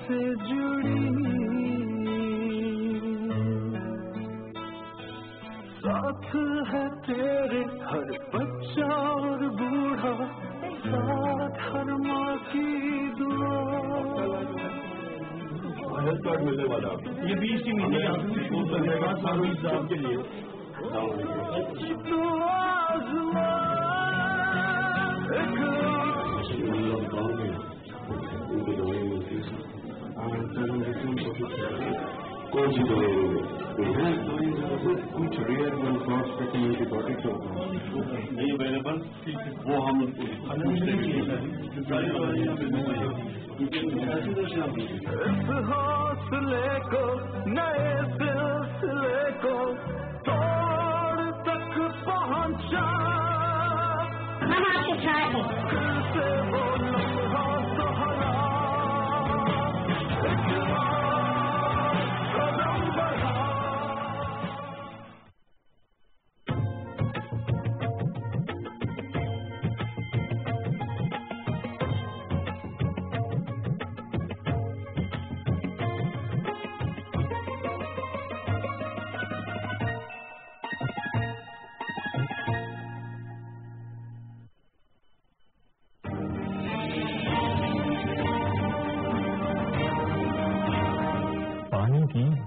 سے جڑی ساتھ ہے تیرے ہر بچہ اور بوڑھا ساتھ ہر ماں کی دعا ملنے والا یہ 20 کی مہینے صاحب کے لیے کون سی دوائی کچھ ریئر نہیں اویلیبل وہ ہم حوصلے کو نئے سلسلے کو توڑ تک پہنچا سے وہ لمحہ سہرا قدم بڑھا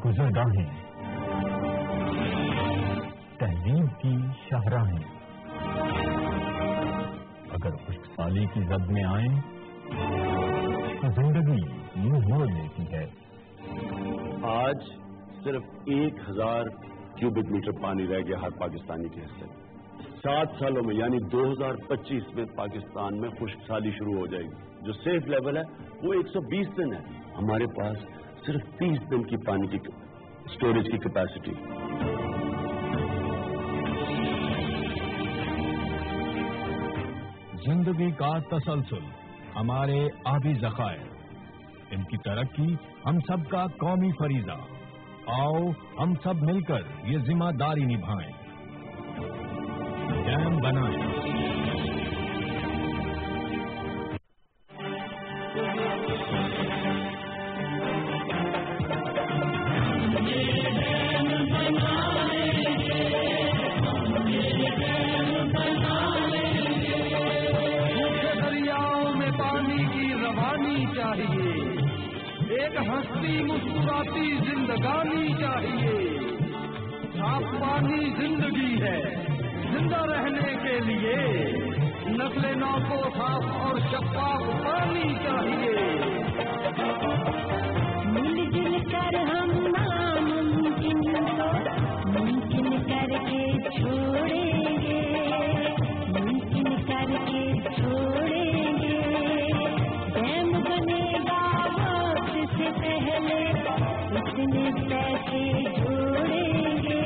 گزرگاہیں تہذیب کی شاہراہیں اگر خشک سالی کی زد میں آئیں تو زندگی منہ موڑ لیتی ہے. آج صرف 1000 کیوبک میٹر پانی رہ گیا ہر پاکستانی کے حصے. 7 سالوں میں یعنی 2025 میں پاکستان میں خشک سالی شروع ہو جائے گی. جو سیف لیول ہے وہ 120 دن ہے. ہمارے پاس صرف 30 دن کی پانی کی اسٹوریج کی کیپیسٹی. زندگی کا تسلسل ہمارے آبی ذخائر ان کی ترقی ہم سب کا قومی فریضہ. آؤ ہم سب مل کر یہ ذمہ داری نبھائیں. ڈیم بنائیں. ایک ہستی مسکراتی زندگانی چاہیے. صاف پانی زندگی ہے. زندہ رہنے کے لیے نقل نو کو صاف اور شفاف پانی چاہیے. مل جل کر ہم ناممکن کو ممکن کر کے چھوڑیں گے. ممکن کر کے چھوڑیں گے. ڈیم بنے گا وقت سے پہلے اتنے پیسے جوڑیں گے.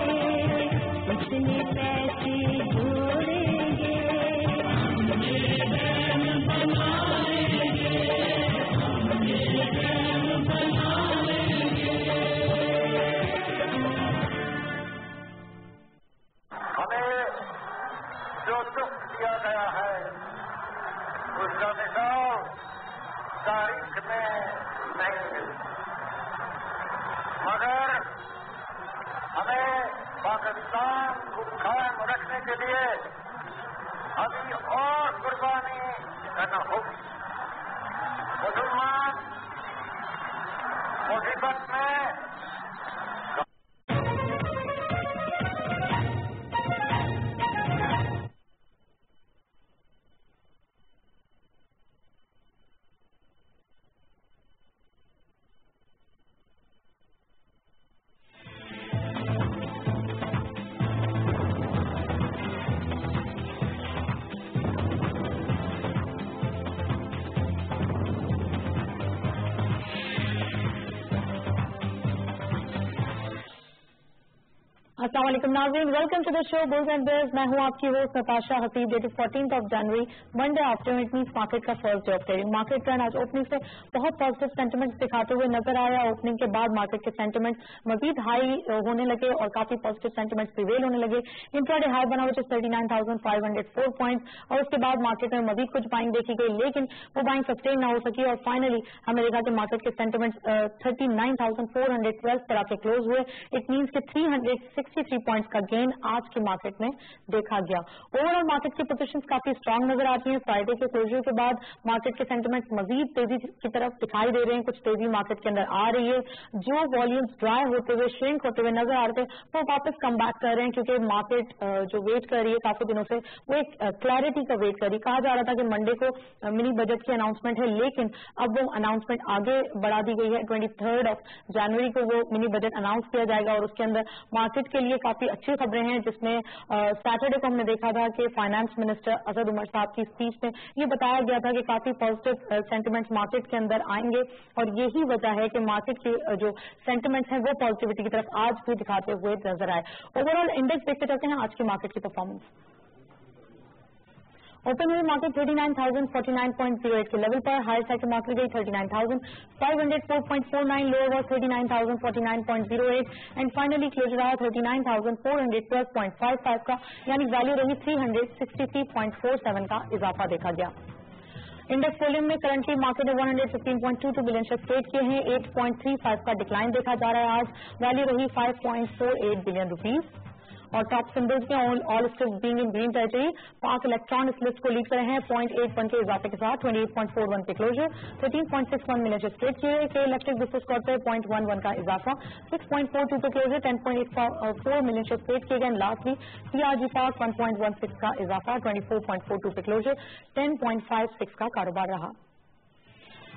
اتنے پیسے جوڑیں گے. ڈیم بنائیں گے. ڈیم بنائیں گے. ہمیں جو دکھ دیا گیا ہے اس کا مثال تاریخ میں نہیں ملی. مگر ہمیں پاکستان کو قائم رکھنے کے لیے ابھی اور قربانی کرنا ہوگی. مسلمان مصیبت میں अस्सलाम वालेकुम नाज़रीन, welcome to the show bulls and bears. मैं हूं आपकी होस्ट नताशा हसीब। डेट 14 जनवरी, Monday afternoon, it means market का first day of trading. Market trend आज ओपनिंग से बहुत पॉजिटिव सेंटिमेंट्स दिखाते हुए नजर आया। ओपनिंग के बाद मार्केट के सेंटिमेंट्स मजीद हाई होने लगे और काफी पॉजिटिव सेंटिमेंट्स प्रिवेल होने लगे। इंट्राडे हाई बना विच 39,504 पॉइंट्स और उसके बाद मार्केट में मजीद कुछ बाइंग देखी गई, लेकिन वो बाइंग सस्टेन ना हो सकी और फाइनली हमें देखा कि मार्केट के सेंटिमेंट्स 39,412 पर आके क्लोज हुए। इट मीन्स के 363 पॉइंट्स का गेन आज की मार्केट में देखा गया। ओवरऑल मार्केट की पोजीशंस काफी स्ट्रांग नजर आती हैं। फ्राइडे के क्लोजर के बाद मार्केट के सेंटिमेंट्स मजीद तेजी की तरफ दिखाई दे रहे हैं। कुछ तेजी मार्केट के अंदर आ रही है। जो वॉल्यूम्स ड्राई होते हुए, श्रिंक होते हुए नजर आ रहे थे, वो वापस कम बैक कर रहे हैं क्योंकि मार्केट जो वेट कर रही है काफी दिनों से, वो एक क्लैरिटी का वेट कर रही है। कहा जा रहा था कि मंडे को मिनी बजट की अनाउंसमेंट है, लेकिन अब वो अनाउंसमेंट आगे बढ़ा दी गई है। 23 जनवरी को वो मिनी बजट अनाउंस किया जाएगा और उसके अंदर मार्केट के लिए काफी अच्छी खबरें हैं, जिसमें सैटरडे को हमने देखा था कि फाइनेंस मिनिस्टर असद उमर साहब की स्पीच में ये बताया गया था कि काफी पॉजिटिव सेंटिमेंट्स मार्केट के अंदर आएंगे और यही वजह है कि मार्केट के जो सेंटिमेंट्स हैं वो पॉजिटिविटी की तरफ आज भी दिखाते हुए नजर आए। ओवरऑल इंडेक्स देखते चलते हैं आज की मार्केट की परफॉर्मेंस। ओपन हुई मार्केट 39,049.08 के लेवल पर। हाई साइड मार्केट गई 39,504.49, lower was 39,049.08 and finally closure आया 39,412.55 का, यानी वैल्यू रही 363.47 का इजाफा देखा गया। इंडेक्स वॉल्यूम में करंटली मार्केट ने 115.22 बिलियन शेयर ट्रेड किए हैं। 8.35 का डिक्लाइन देखा जा रहा है आज, वैल्यू रही 5.48 बिलियन रुपीज। और टॉप सिंबल्स में all stills being in green territory. पाक इलेक्ट्रॉन इस लिस्ट को लीड कर रहे हैं 0.81 के इजाफे के साथ 28.41 के क्लोजर। 13.61 मिलियन शेयर ट्रेड किए के इलेक्ट्रिक बिजनेस कॉर्प पे 0.11 का इजाफा। 6.42 पे क्लोजर। 10.84 मिलियन शेयर ट्रेड किए गए। लास्ट वीक सीआरजी पाक 1.16 का इजाफा। 24.42 पे क्लोजर। 10.56 का कारोबार रहा।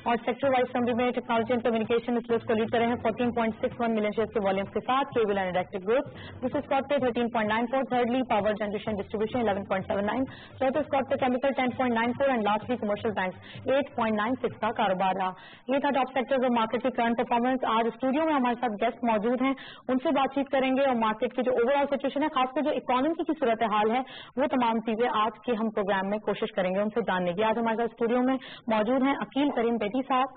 और सेक्टर वाइज समरी में टेक्नोलॉजी एंड कम्युनिकेशन इस लिस्ट को लीड कर रहे हैं 14.61 मिलियन शेयर्स के वॉल्यूम्स के साथ। केबल एंड इलेक्ट्रिक ग्रुप दूसरे स्पॉट पे 13.94, थर्डली पावर जनरेशन डिस्ट्रीब्यूशन 11.79, चौथे स्पॉट पे chemical 10.94 and lastly commercial bank 8.96 का कारोबार रहा। ये था टॉप सेक्टर्स और मार्केट की करंट परफॉर्मेंस। आज स्टूडियो में हमारे साथ गेस्ट मौजूद हैं, उनसे बातचीत करेंगे और मार्केट की जो ओवरऑल सिचुएशन है, खासकर जो इकोनॉमी की सूरत हाल है, वो तमाम चीजें आज के हम प्रोग्राम में कोशिश करेंगे उनसे जानने की। आज हमारे साथ स्टूडियो में मौजूद हैं अकील करीम पेटी साहब।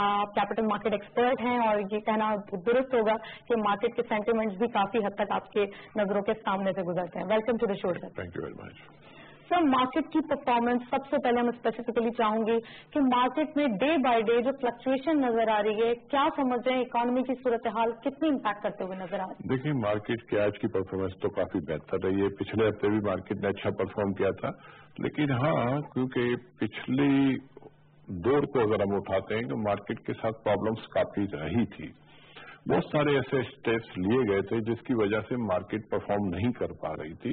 आप कैपिटल मार्केट एक्सपर्ट हैं और ये कहना दुरुस्त होगा कि मार्केट के सेंटिमेंट्स भी काफी हद तक आपके नजरों के सामने से गुजरते हैं। Welcome to the show sir. Thank you very much sir. Market की परफॉर्मेंस सबसे पहले हम स्पेसिफिकली चाहूंगी कि मार्केट में डे बाय डे जो फ्लक्चुएशन नजर आ रही है, क्या समझ रहे हैं इकोनॉमी की सूरत हाल कितनी इम्पैक्ट करते हुए नजर आ रही है? देखिए, मार्केट की आज की परफॉर्मेंस तो काफी बेहतर रही है। पिछले हफ्ते भी मार्केट ने अच्छा परफॉर्म किया था, लेकिन हाँ, क्योंकि पिछली दौर को अगर हम उठाते हैं तो मार्केट के साथ प्रॉब्लम्स काफी रही थी। बहुत सारे ऐसे स्टेप्स लिए गए थे जिसकी वजह से मार्केट परफॉर्म नहीं कर पा रही थी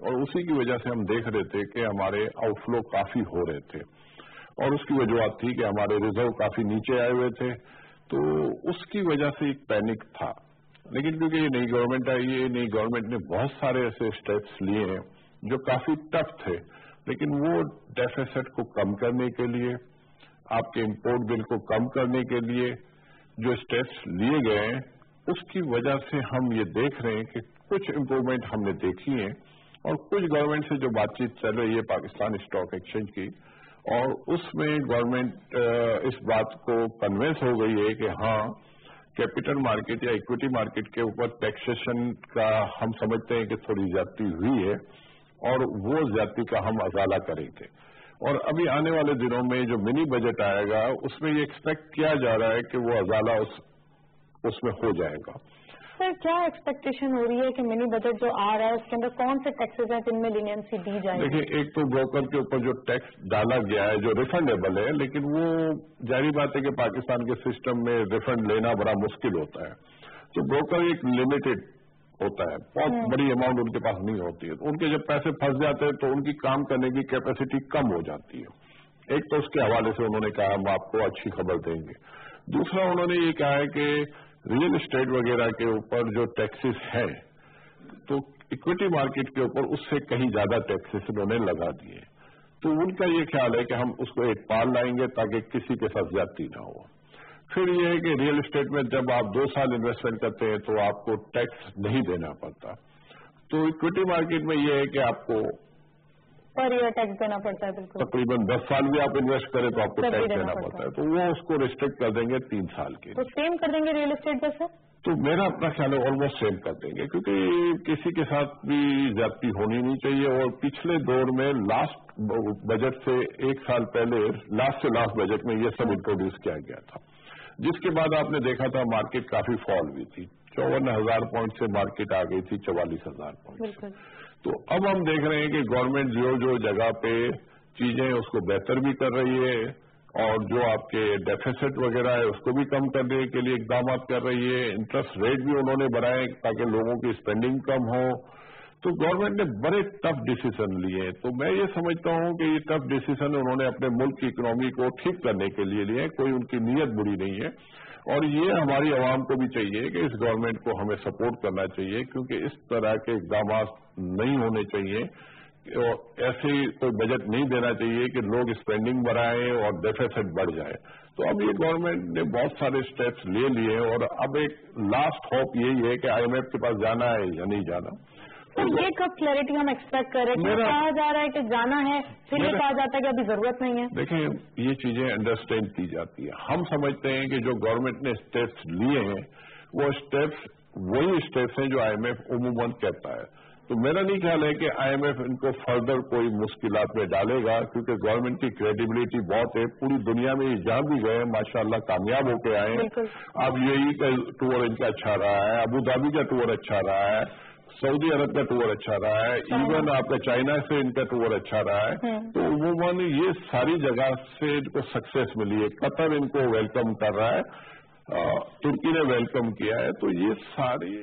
और उसी की वजह से हम देख रहे थे कि हमारे आउटफ्लो काफी हो रहे थे और उसकी वजह थी कि हमारे रिजर्व काफी नीचे आए हुए थे, तो उसकी वजह से एक पैनिक था। लेकिन क्योंकि ये नई गवर्नमेंट आई है, नई गवर्नमेंट ने बहुत सारे ऐसे स्टेप्स लिए हैं जो काफी टफ थे, लेकिन वो डेफिसिट को कम करने के लिए, आपके इंपोर्ट बिल को कम करने के लिए जो स्टेप्स लिए गए हैं, उसकी वजह से हम ये देख रहे हैं कि कुछ इम्प्रूवमेंट हमने देखी है और कुछ गवर्नमेंट से जो बातचीत चल रही है पाकिस्तान स्टॉक एक्सचेंज की, और उसमें गवर्नमेंट इस बात को कन्विंस हो गई है कि हाँ, कैपिटल मार्केट या इक्विटी मार्केट के ऊपर टैक्सेशन का हम समझते हैं कि थोड़ी ज्यादती हुई है और वो ज्यादती का हम अजाला करेंगे। और अभी आने वाले दिनों में जो मिनी बजट आएगा उसमें ये एक्सपेक्ट किया जा रहा है कि वो अजाला उसमें हो जाएगा। सर, क्या एक्सपेक्टेशन हो रही है कि मिनी बजट जो आ रहा है उसके अंदर कौन से टैक्सेस हैं जिनमें लीनियंसी दी जाएगी? देखिए, एक तो ब्रोकर के ऊपर जो टैक्स डाला गया है जो रिफंडेबल है, लेकिन वो जाहिर बात है कि पाकिस्तान के सिस्टम में रिफंड लेना बड़ा मुश्किल होता है। तो ब्रोकर एक लिमिटेड होता है, बहुत बड़ी अमाउंट उनके पास नहीं होती है, तो उनके जब पैसे फंस जाते हैं तो उनकी काम करने की कैपेसिटी कम हो जाती है। एक तो उसके हवाले से उन्होंने कहा हम आपको अच्छी खबर देंगे। दूसरा, उन्होंने ये कहा है कि रियल एस्टेट वगैरह के ऊपर जो टैक्सेस है, तो इक्विटी मार्केट के ऊपर उससे कहीं ज्यादा टैक्सेस उन्होंने लगा दिए। तो उनका ये ख्याल है कि हम उसको एक पाल लाएंगे ताकि किसी के साथ ज्यादती ना हो। फिर ये है कि रियल एस्टेट में जब आप 2 साल इन्वेस्टमेंट करते हैं तो आपको टैक्स नहीं देना पड़ता। तो इक्विटी मार्केट में ये है कि आपको पर ईयर टैक्स देना पड़ता है। बिल्कुल तकरीबन 10 साल भी आप इन्वेस्ट करें तो आपको तब भी टैक्स देना देना पड़ता पड़ता है, तो वो उसको रिस्ट्रिक्ट कर देंगे 3 साल के तो लिए। सेम कर देंगे रियल एस्टेट जैसे? तो मेरा अपना ख्याल है ऑलमोस्ट सेम कर देंगे, क्योंकि किसी के साथ भी ज्यादती होनी नहीं चाहिए। और पिछले दौर में लास्ट बजट से 1 साल पहले लास्ट से लास्ट बजट में ये सब इंट्रोड्यूस किया गया था, जिसके बाद आपने देखा था मार्केट काफी फॉल हुई थी। 54,000 पॉइंट से मार्केट आ गई थी 44,000 पॉइंट। बिल्कुल। तो अब हम देख रहे हैं कि गवर्नमेंट जो जगह पे चीजें उसको बेहतर भी कर रही है, और जो आपके डेफिसिट वगैरह है उसको भी कम करने के लिए इकदाम कर रही है। इंटरेस्ट रेट भी उन्होंने बढ़ाए ताकि लोगों की स्पेंडिंग कम हो। तो गवर्नमेंट ने बड़े टफ डिसीजन लिए। तो मैं ये समझता हूं कि ये टफ डिसीजन उन्होंने अपने मुल्क की इकोनॉमी को ठीक करने के लिए लिए, कोई उनकी नीयत बुरी नहीं है। और ये हमारी आवाम को भी चाहिए कि इस गवर्नमेंट को हमें सपोर्ट करना चाहिए, क्योंकि इस तरह के इकदाम नहीं होने चाहिए। और ऐसे कोई बजट नहीं देना चाहिए कि लोग स्पेंडिंग बढ़ाएं और डेफिसिट बढ़ जाए। तो अब ये गवर्नमेंट ने बहुत सारे स्टेप्स ले लिए, और अब एक लास्ट होप यही है कि IMF के पास जाना है या नहीं जाना। तो ये कब क्लैरिटी हम एक्सपेक्ट कर रहे हैं? कहा जा रहा है कि जाना है, फिर ये कहा जाता है कि अभी जरूरत नहीं है। देखें, ये चीजें अंडरस्टैंड की जाती है। हम समझते हैं कि जो गवर्नमेंट ने स्टेप्स लिए हैं वो स्टेप्स वही स्टेप्स हैं जो IMF उमूमन कहता है। तो मेरा नहीं ख्याल है कि IMF इनको फर्दर कोई मुश्किलात में डालेगा, क्योंकि गवर्नमेंट की क्रेडिबिलिटी बहुत है। पूरी दुनिया में ये जहां भी गए माशाल्लाह कामयाब होके आए। अब UAE का टूर इनका अच्छा रहा है, अबू धाबी का टूर अच्छा रहा है, सऊदी अरब का टूर अच्छा रहा है, इवन आपका चाइना से इनका टूर अच्छा रहा है। तो उमूमन ये सारी जगह से इनको सक्सेस मिली है। कतर इनको वेलकम कर रहा है, तुर्की ने वेलकम किया है। तो ये सारी